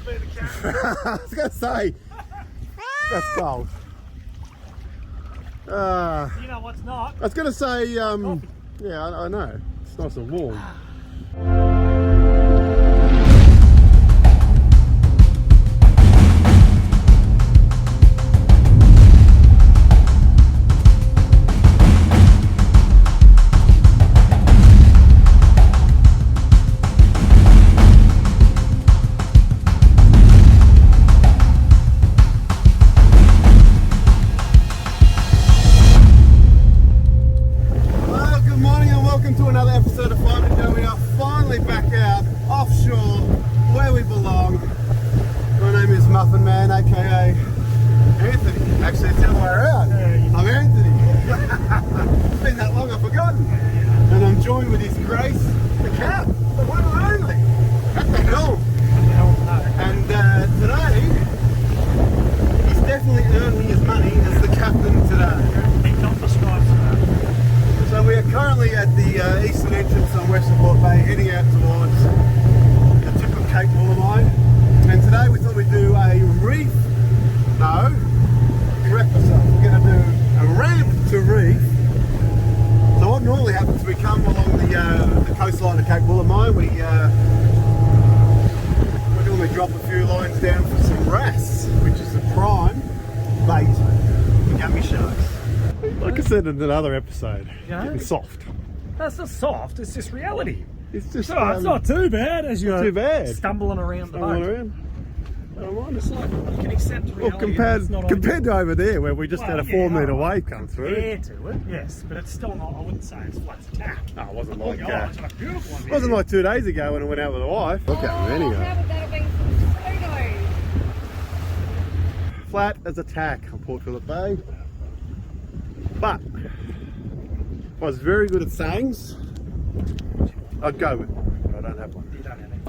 be the captain. I was going to say, that's cold. You know what's not? I was going to say, yeah, I know. It's nice and warm. Offshore, where we belong. My name is Muffinman, aka Anthony. Actually, it's the other way around. I'm Anthony. It's been that long, I've forgotten. And I'm joined with His Grace, the Cap, the one and only, at the helm. And today, he's definitely earning his money as the captain today. So we are currently at the eastern entrance on Western Port Bay, heading out towards the tip of Cape Woolamai. And today we thought we'd do a reef. No, correct myself. We're going to do a ramp to reef. So what normally happens, we come along the coastline of Cape Woolamai. We normally drop a few lines down for some wrasse, which is the prime bait for gummy sharks. Like I said in another episode, getting soft. That's not soft, it's just reality. It's just it's not too bad as you're stumbling around the boat. I don't mind. It's like you can accept reality. Well, compared to over there where we just had a 4 metre wave come through. Fair to it, yes, but it's still not, I wouldn't say it's flat as tack. No, it wasn't like it's a beautiful one. It wasn't like 2 days ago when I went out with the wife. Look at him anyway. How would that have been photo? Flat as a tack on Port Phillip Bay. But if I was very good at sayings, I'd go with it, but I don't have one. You don't have any.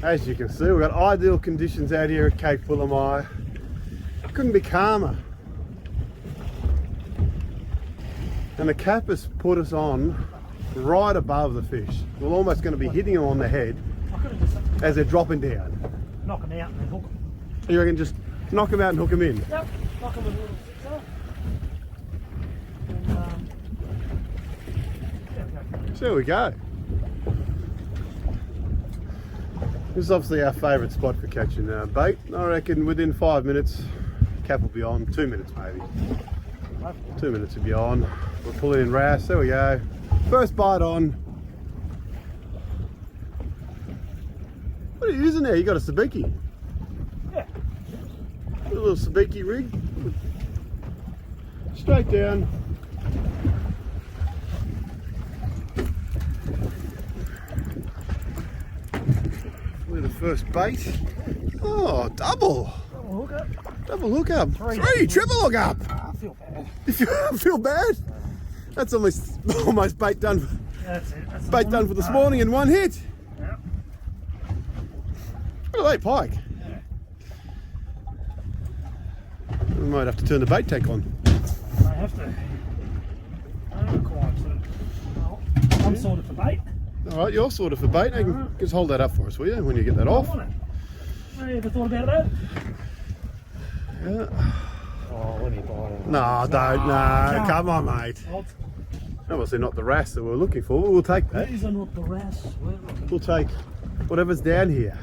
As you can see, we've got ideal conditions out here at Cape Woolamai. Couldn't be calmer. And the cap has put us on right above the fish. We're almost going to be hitting them on the head as they're dropping down. Knock them out and then hook them. You reckon just knock them out and hook them in? Yep, knock them with a little fixer. So there we go. This is obviously our favourite spot for catching bait. I reckon within 5 minutes, cap will be on. 2 minutes maybe. 2 minutes will be on. We're pulling in wrasse. There we go. First bite on. What are you using there? You got a sabiki? Yeah. A little sabiki rig. Straight down. The first bait. Oh, double. Double hook up. Double hook up. Three, triple hook up. I feel bad. You feel bad? That's almost bait done. That's it. That's bait done for this morning in one hit. Yeah. What are they, pike? Yeah. We might have to turn the bait tank on. I have to. I'm quite I'm sorted for bait. Alright, you're sorted for bait. You can just hold that up for us, will you, when you get that off? Have you ever thought about that? Yeah. Oh, let me buy it. No, don't. No, come on, mate. Obviously not the wrasse that we're looking for. We'll take that. These are not the wrasse we're looking for. We'll take whatever's down here.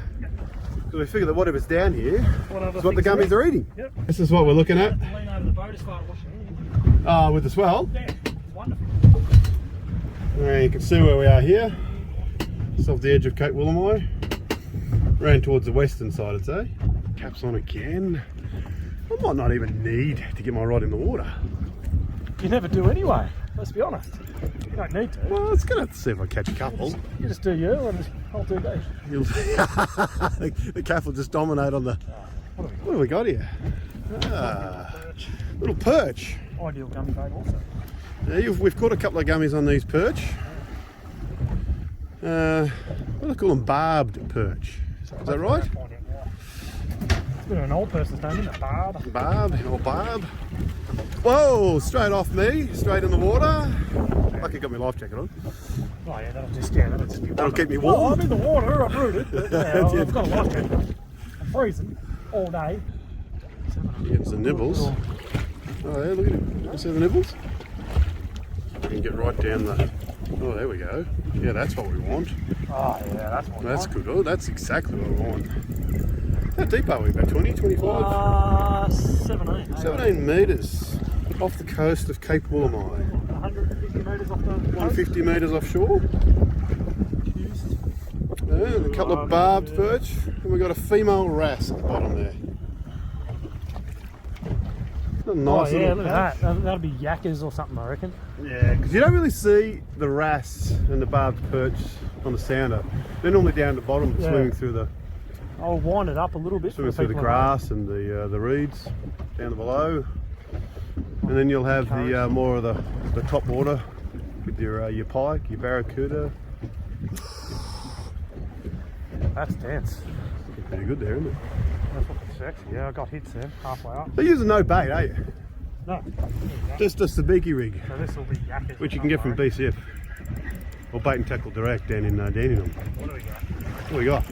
Because we figure that whatever's down here is what the gummies are eating. Yep. This is what we're looking at. Lean over the boat as far as washing. With the swell. Yeah, it's wonderful. There you can see where we are here. Just off the edge of Cape Woolamai. Ran towards the western side, I'd say. Cap's on again. I might not even need to get my rod in the water. You never do anyway, let's be honest. You don't need to. Well, it's going to see if I catch a couple. You just do you and I'll do these. The cap will just dominate on the... What have we got here? Little perch. Ideal gummy bait also. Yeah, we've caught a couple of gummies on these perch. What do they call them? Barbed perch. Is that right? It's a bit of an old person's name, isn't it? Barb. Barb or barb. Whoa, straight off me, straight in the water. Lucky I got my life jacket on. Oh yeah, that'll just be That'll keep me Well, warm. I'm in the water, I've rooted. But, yeah, I've got a life jacket on. I'm freezing all day. Getting some nibbles. Oh, yeah, look at him. You see the nibbles? You can get right down the... Oh, there we go. Yeah, that's what we want. Oh, yeah, that's what we That's want. good. Oh, that's exactly what we want. How deep are we? About 20, 25? 17. 17 metres off the coast of Cape Woolamai. 150 metres off the 150 metres offshore. Yeah, a couple of barbed perch. And we've got a female wrasse at the bottom there. A nice oh, yeah, little look at that. That'll be yakkers or something, I reckon. Yeah, because you don't really see the wrasse and the barbed perch on the sounder. They're normally down at the bottom, swimming through the I'll wind it up a little bit. swimming through the grass and the reeds down below, and then you'll have the more of the top water with your pike, your barracuda. That's dense. Looking pretty good there, isn't it? That's looking sexy. Yeah, I got hits there halfway up. They're using no bait, are you? No. Just a sabiki rig, So this will be yakkers. which you can get from BCF or Bait and Tackle Direct down in Dandenong. What do we got? What do we got?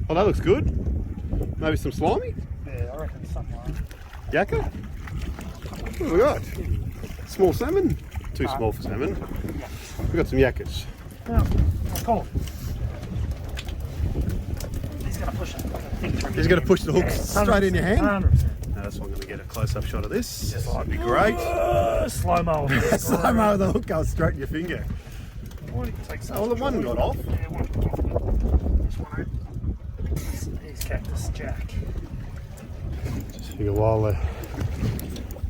Oh, that looks good. Maybe some slimy? Yeah, I reckon something like that. Yakka? What have we got? Small salmon? Too small for salmon. We've got some yakkas. Now, I'll call him. He's going to push it. He's going to push the hook straight in your hand? 100%. Now that's why I'm going to get a close-up shot of this. That'd be great. Slow-mo. Slow-mo with the hook goes straight in your finger. Why don't you take some? Oh, well, the one got off. Yeah, one got off. This one, he's Cactus Jack. Just figure while the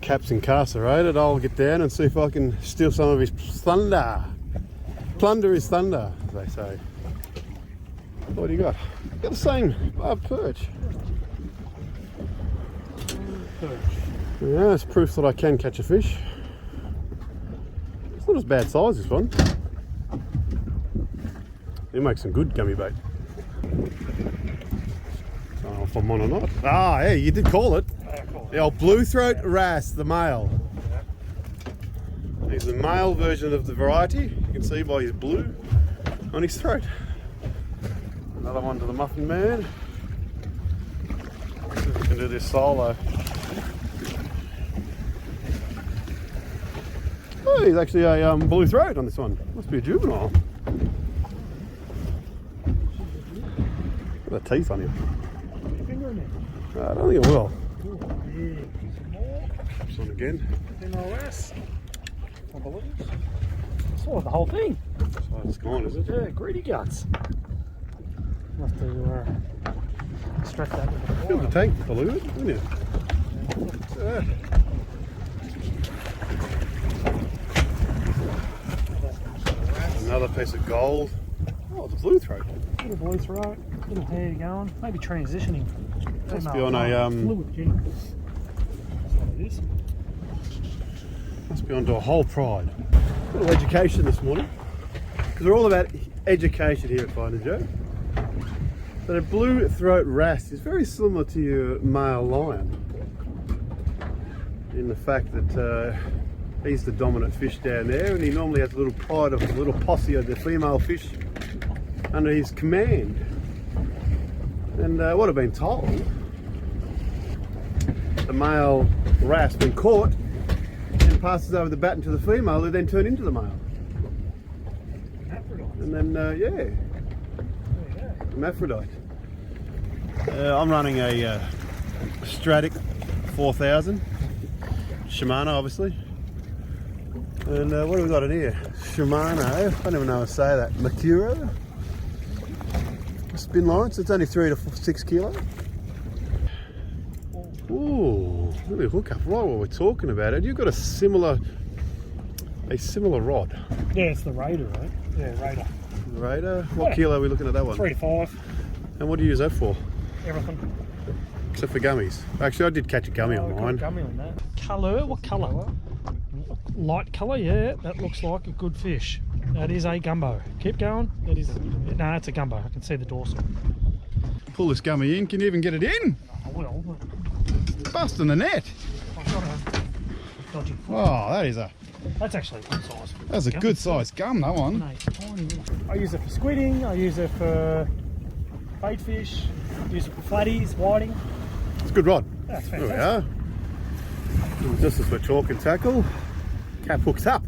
Cap's incarcerated, I'll get down and see if I can steal some of his thunder. Plunder his thunder, as they say. What do you got? You got the same barbed perch. Yeah, that's proof that I can catch a fish. It's not as bad size, this one. It makes some good gummy bait. I don't know if I'm on or not. Ah, yeah, you did call it. The old blue throat wrasse, the male. He's the male version of the variety. You can see by his blue on his throat. Another one to the Muffin Man. See if we can do this solo. Oh, he's actually a blue throat on this one. Must be a juvenile. Look at the teeth on him. I don't think it will. Caps on again. I believe. Saw the whole thing. So it's gone, is it? Yeah, greedy guts. We'll have to extract that with the Fill the tank with the lure, didn't you? Yeah. Another piece of gold. Oh, the blue throat. Little blue throat, little hair going, maybe transitioning. Must be on a fluid gene. That's what it is. must be onto a whole pride. A little education this morning, because we're all about education here at Find a Joe. So the blue throat wrasse is very similar to your male lion in the fact that he's the dominant fish down there, and he normally has a little pride of a little posse of the female fish under his command. And what I've been told, the male wrasse, when caught, and passes over the baton to the female, they then turn into the male. And then, yeah, hermaphrodite. I'm running a Stratic 4000, Shimano obviously. And what have we got in here? Shimano, I don't even know how to say that, Maikuro. Spin lines, it's only 3 to 6 kilo. Ooh, really hook up right while we're talking about it. You've got a similar rod. Yeah, it's the Raider, right? Yeah, Raider. Raider? What kilo are we looking at that one? 3 to 5. And what do you use that for? Everything. Except for gummies. Actually, I did catch a gummy on mine. Gummy on that. Colour? What colour? Light colour, yeah. That looks like a good fish. That is a gumbo. Keep going. That is. No, it's a gumbo. I can see the dorsal. Pull this gummy in. Can you even get it in? I will, but Busting the net. I've got a dodgy foot. Oh, that is a. That's actually a good size. That's a good sized gum, that one. Mate, tiny little. I use it for squidding. I use it for bait fish, use it for flatties, whiting. It's a good rod. That's There we fantastic. are. And just as we're talking tackle, cap hooks up.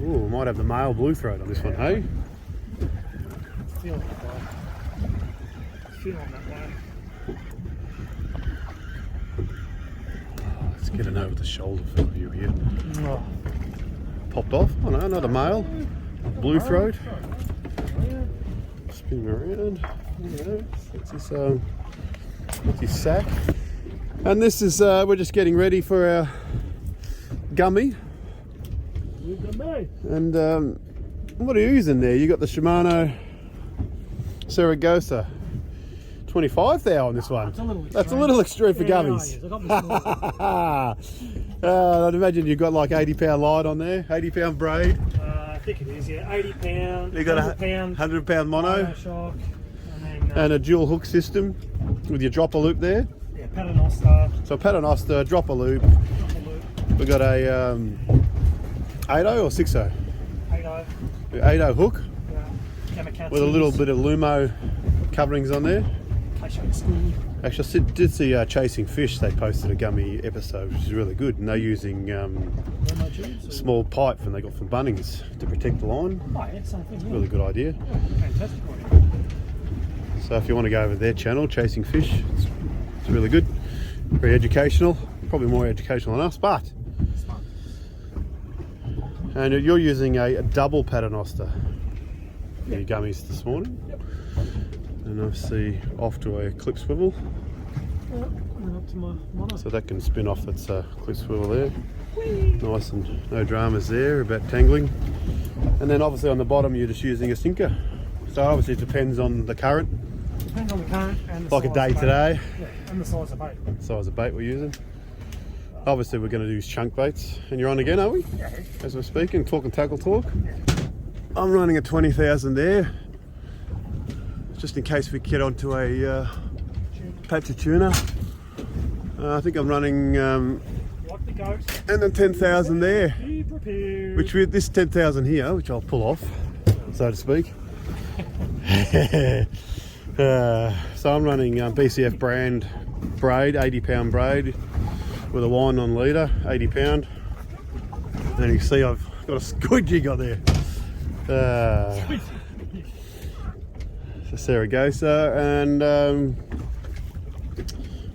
Ooh, might have the male blue throat on this one, hey? Feeling that way. Feeling that way. Let's get an over the shoulder view here. Oh. Popped off. Oh no, another male. Blue throat. Spin around. That's his sack. And this is, we're just getting ready for our gummy. And what are you using there? You got the Shimano Saragossa 25 thou on this one. That's a little extreme for gummies. I'd imagine you've got like 80-pound light on there, 80-pound braid. I think it is, yeah. 80 pound. You got a 100-pound mono shock, and then and a dual hook system with your dropper loop there. yeah, paternoster. So paternoster, dropper loop. We got a 8.0 or 6.0? 8.0. 8.0 hook Yeah. with a little bit of Lumo coverings on there. Actually, I did see Chasing Fish. They posted a gummy episode, which is really good, and they're using small pipe and they got from Bunnings to protect the line. Oh, yeah, something. Yeah. Really good idea. Fantastic idea. So if you want to go over their channel, Chasing Fish, it's really good. Very educational. Probably more educational than us, but. And you're using a double paternoster for your gummies this morning. Yep. And obviously off to a clip swivel. Up to my mono. So that can spin off its clip swivel there. Nice, and no dramas there about tangling. And then obviously on the bottom you're just using a sinker. So obviously it depends on the current. Depends on the current and the Like a size day of bait. today. Yeah, and the size of bait. Size of bait we're using. Obviously we're going to use chunk baits. And you're on again, are we? Yeah. As we're speaking, talk and tackle talk. I'm running a 20,000 there. Just in case we get onto a patch of tuna. I think I'm running Like the goat. and then 10,000 there. Be prepared. Which with this 10,000 here, which I'll pull off, so to speak. So I'm running BCF brand braid, 80-pound braid with a wind on leader, 80-pound. And you can see I've got a squid jig on there. So Saragossa, and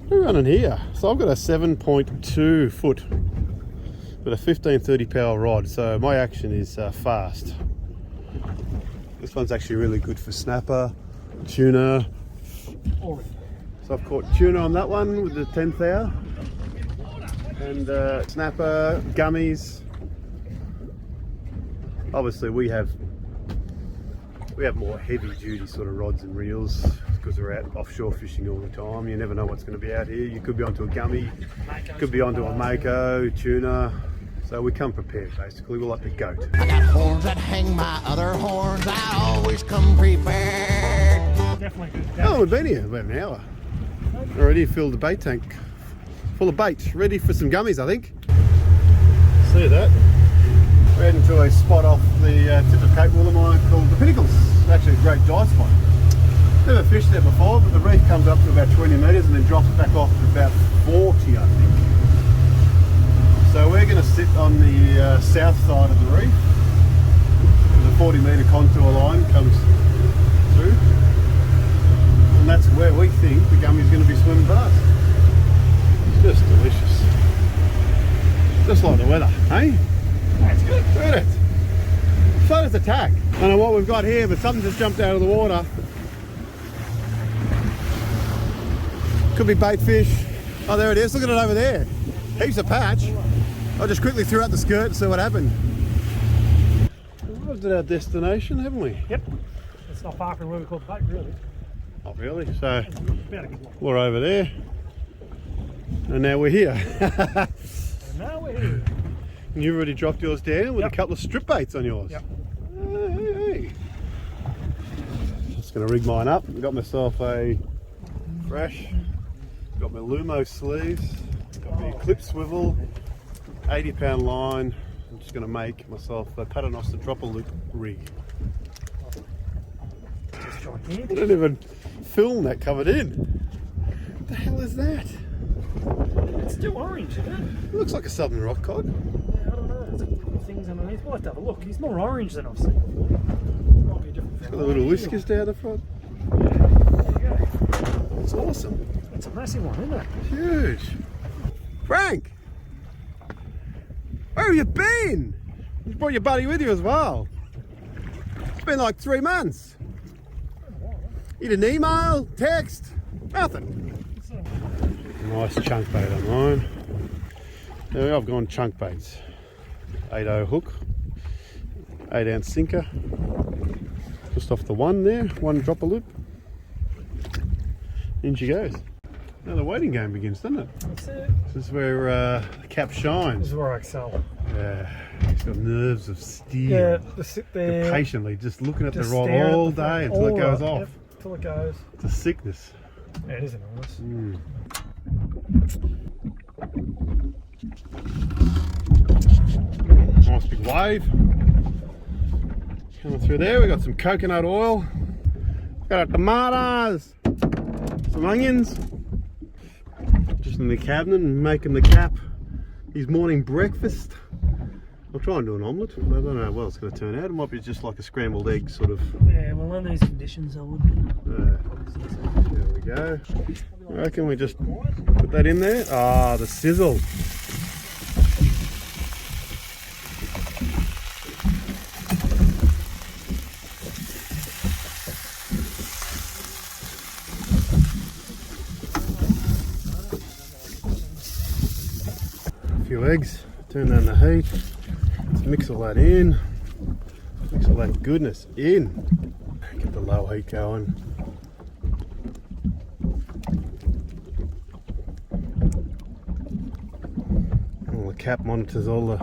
we're running here. So I've got a 7.2 foot with a 1530 power rod, so my action is fast. This one's actually really good for snapper, tuna. So I've caught tuna on that one with the 10 thou, and snapper, gummies. Obviously we have more heavy duty sort of rods and reels because we're out offshore fishing all the time. You never know what's going to be out here. You could be onto a gummy, could be onto a mako, tuna. So we come prepared basically. We're like the goat. I got horns that hang my other horns. I always come prepared. Definitely good. Oh, we've been here about an hour. Already filled the bait tank full of bait, ready for some gummies, I think. See that? We're heading to a spot off the tip of Cape Woolamai called the Pinnacles. It's actually a great dive spot. Never fished there before, but the reef comes up to about 20 metres and then drops back off to about 40, I think. So we're going to sit on the south side of the reef. The 40-metre contour line comes through. And that's where we think the gummy's going to be swimming past. Just delicious. Just like the weather, hey? That's good. Look at it. Fun as attack. I don't know what we've got here, but something just jumped out of the water. Could be bait fish. Oh, there it is. Look at it over there. Heaps of patch. I just quickly threw out the skirt and see what happened. We've arrived at our destination, haven't we? Yep. It's not far from where we caught the bait, really. Not really. So About a good one. we're over there. And now we're here. And now we're here. And you've already dropped yours down with Yep. a couple of strip baits on yours. Yep. Hey. Just going to rig mine up. Got myself a fresh. Got my Lumo sleeves. Got my clip swivel. 80-pound line. I'm just going to make myself a paternoster dropper loop rig. Just try here. I don't even. film that covered in. What the hell is that? It's still orange, isn't it? It looks like a southern rock cod. Yeah, I don't know. There's little things underneath. We'll have to have a look. He's more orange than I've seen before. Might be a different Got the little whiskers down the front. There you go. It's awesome. That's a massive one, isn't it? Huge. Frank! Where have you been? You brought your buddy with you as well. It's been like 3 months. You didn't email, text, nothing. Nice chunk bait on mine. There I've gone chunk baits. 8/0 hook, 8-ounce sinker. Just off the one there, one dropper loop. In she goes. Now the waiting game begins, doesn't it? That's it. This is where the cap shines. This is where I excel. Yeah, he's got nerves of steel. Yeah, to sit there. Patiently, just looking at the Just rod stare at all the day front, until it all goes right, off. Yep, till it goes. It's a sickness. Yeah, it is enormous. Nice big wave. Coming through there, we got some coconut oil. Got our tomatoes, some onions. Just in the cabinet and making the cap his morning breakfast. I'll try and do an omelette, but I don't know how well it's going to turn out. It might be just like a scrambled egg sort of. Yeah, well, under these conditions, I would be. There we go. I reckon we just put that in there. Ah, the sizzle. A few eggs, turn down the heat. Let's mix all that in. Mix all that goodness in. Get the low heat going. Well, the cap monitors all the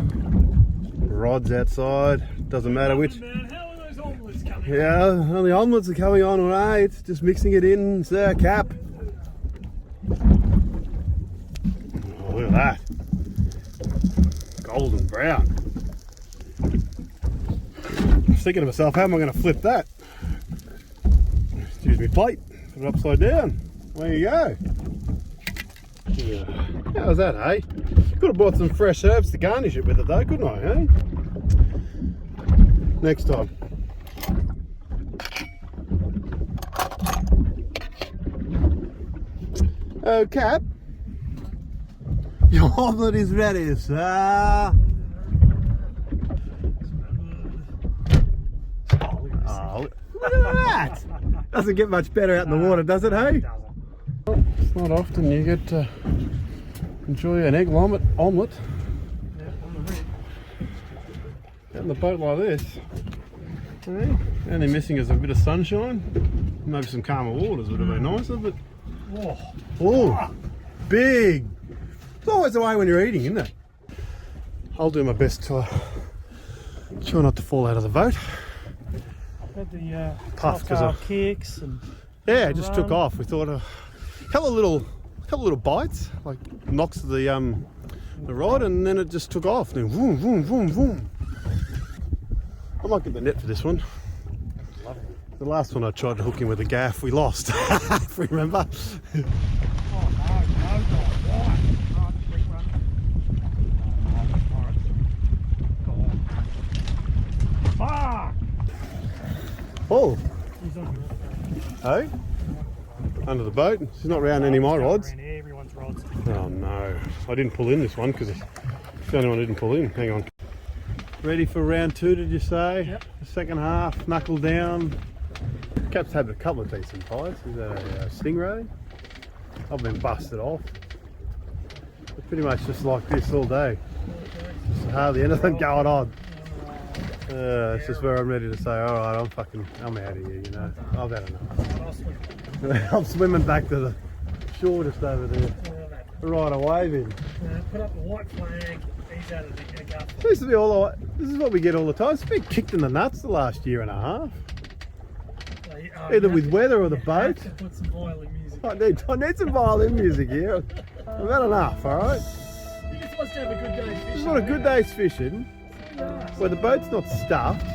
rods outside. Doesn't matter which. Man, how are those omelettes coming? Yeah, well, the omelettes are coming on alright. Just mixing it in. It's our cap. Oh, look at that. Golden brown. I was thinking to myself, how am I going to flip that? Use my plate, put it upside down. There you go. Yeah. How's that, hey? Could have bought some fresh herbs to garnish it with it though, couldn't I, hey? Next time. Oh, Cap. Your omelette is ready, sir. Oh, look at that. Doesn't get much better out in the water, does it, hey? It's not often you get to enjoy an egg omelette Yeah, on the rig. out in the boat like this. Only missing is a bit of sunshine. Maybe some calmer waters would have been nicer, but Whoa. oh, big. It's always the way when you're eating, isn't it? I'll do my best to try not to fall out of the boat. Had the Puff, 'cause telltale of- kicks and Yeah, it just took off. We thought a couple of little bites, like knocks the rod, and then it just took off. Then vroom, vroom, vroom, vroom. I might get the net for this one. The last one I tried to hook him with a gaff, we lost. If we remember. Oh, hey, under the boat. She's not round any of my rods. Everyone's rods. Oh no, I didn't pull in this one because it's the only one I didn't pull in. Hang on. Ready for round 2, did you say? Yep. The second half, knuckle down. Cap's had a couple of decent bites. He's had a stingray. I've been busted off. It's pretty much just like this all day. Just hardly anything going on. It's just where I'm ready to say, all right, I'm out of here, you know. I've had enough. I'm swimming back to the shore just over there. Right away then. Put up the white flag. He's out of the gut. This is what we get all the time. It's been kicked in the nuts the last year and a half. Either with weather or the boat. Put some violin music. I need some violin music here. I've had enough, alright? You're supposed to have a good day's fishing. This is not a good day's fishing, where the boat's not stuffed.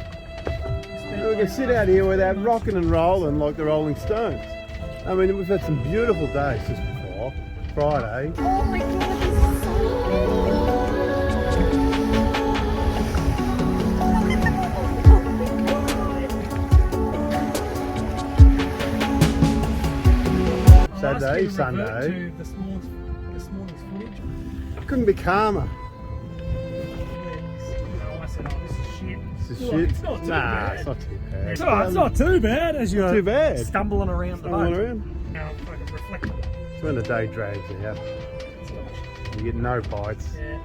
And we can sit out here without rocking and rolling like the Rolling Stones. I mean, we've had some beautiful days just before. Friday. Oh my god, this is so Saturday, Sunday. This morning's footage. Couldn't be calmer. I said, oh, this is shit. This is shit. It's not too nah, bad. it's not too bad. It's not too bad as you're too bad. stumbling around the Stumbling boat. around. Now, fucking reflecting. It's when the day drags out. You get no bites, Yeah.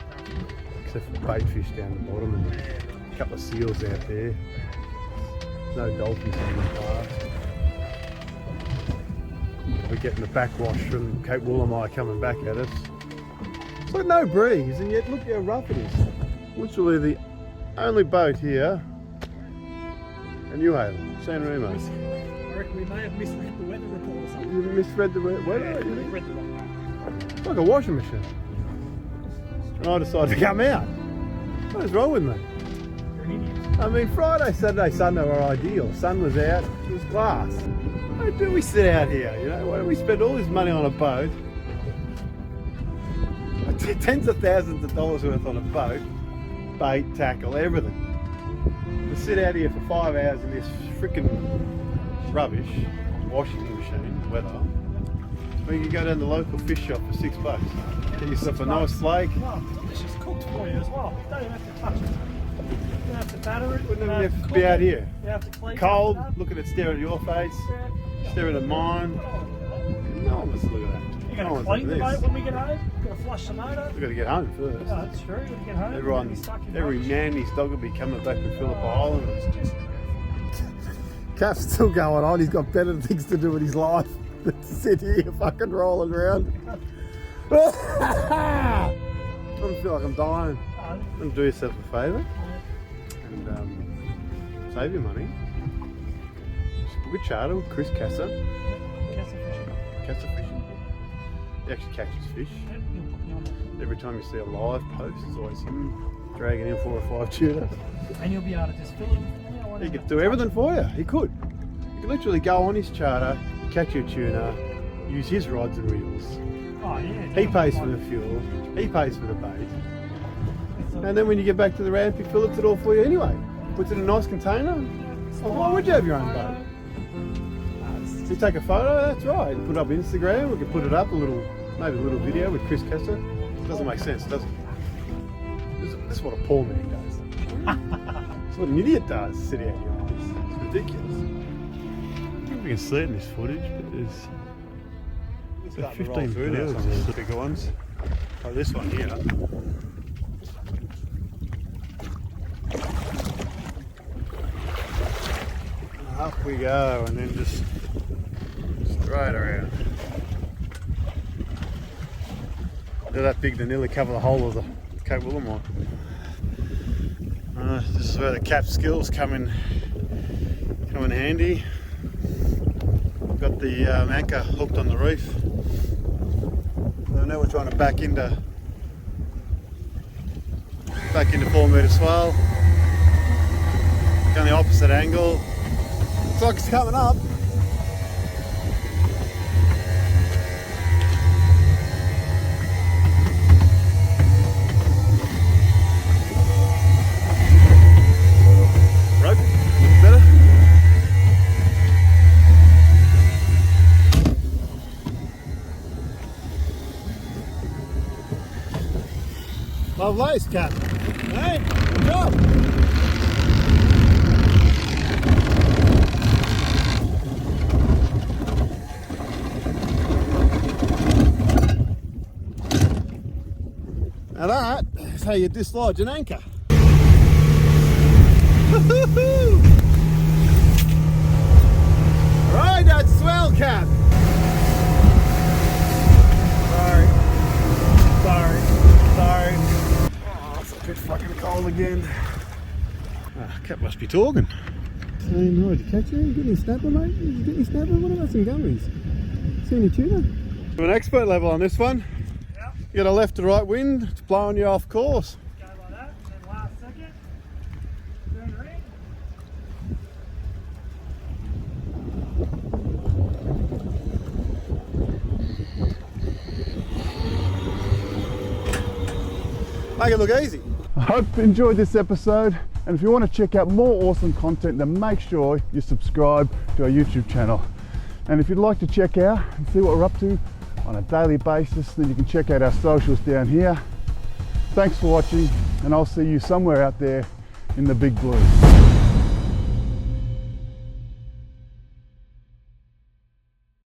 except for bait fish down the bottom and a couple of seals out there. No dolphins in the past. We're getting the backwash from Cape Woolamai coming back at us. It's like no breeze, and yet look how rough it is. Literally the only boat here, and New Haven, San Remo. I reckon we may have misread the weather report or something. You misread the weather? Yeah, You we think? read the wrong. It's like a washing machine. And I decided to come out. What is wrong with me? You're an idiot. I mean, Friday, Saturday, Sunday were ideal. Sun was out, it was glass. Why do we sit out here? You know, why do we spend all this money on a boat? Tens of thousands of dollars worth on a boat, bait, tackle, everything. To sit out here for 5 hours in this freaking rubbish washing machine weather. Or you can go down to the local fish shop for $6. Get yourself a nice flake. Well, it's just cooked for you as well. You don't even have to touch it. You don't have to batter it. Wouldn't you even don't have to cook be out it. here. You have to clean Cold, it up. looking at staring at your face, Yeah. staring at mine. No one wants to look at that. You're No going one's to clean the looking at boat this. when we get home. You've got to flush the motor. We've got to get home first. Yeah, that's true. When you get home, Everyone, you're stuck in every rubbish. man and his dog will be coming back from Phillip Oh, Island. it's just Cap's still going on. He's got better things to do with his life than to sit here fucking rolling around. I feel like I'm dying. And do yourself a favour and save your money. Just book a charter with Chris Casa. Casa fishing. He actually catches fish. Every time you see a live post, it's always him dragging in 4 or 5 tuna. And you'll be able to just fill it. He could do everything for you. He could. He could literally go on his charter, catch your tuna, use his rods and reels. Oh, yeah. He pays for the fuel. He pays for the bait. And then when you get back to the ramp, he fillets it all for you anyway. Puts it in a nice container. Well, why would you have your own boat? You take a photo, that's right. Put it up Instagram. We could put it up maybe a little video with Chris Kessler. It doesn't make sense, does it? This is what a poor man does. It's what an idiot does, sit out here like this. It's ridiculous. I don't think we can see it in this footage, but there's 15 birds on these bigger ones. Like this one here. Up we go, and then just straight around. They're that big they nearly cover the whole of the Cape Woolamai. This is where the cap skills come in handy. Got the anchor hooked on the reef. So now we're trying to back into 4 metre swell. Going the opposite angle. Looks like it's coming up. Rope, better. Lovely, Cap. Hey, good job. Now that is how you dislodge an anchor. Right, that's swell, Cap. Sorry. Oh, it's a bit fucking cold again. Cap must be talking. Hey, no, did you catch it? You get any snapper, mate? Did you get any snapper? What about some gummies? See any tuna? We're an expert level on this one. Yep. You got a left to right wind, it's blowing you off course. Go like that, and then last second, turn around. Make it look easy. I hope you enjoyed this episode, and if you want to check out more awesome content, then make sure you subscribe to our YouTube channel. And if you'd like to check out and see what we're up to on a daily basis, then you can check out our socials down here. Thanks for watching, and I'll see you somewhere out there in the big blue.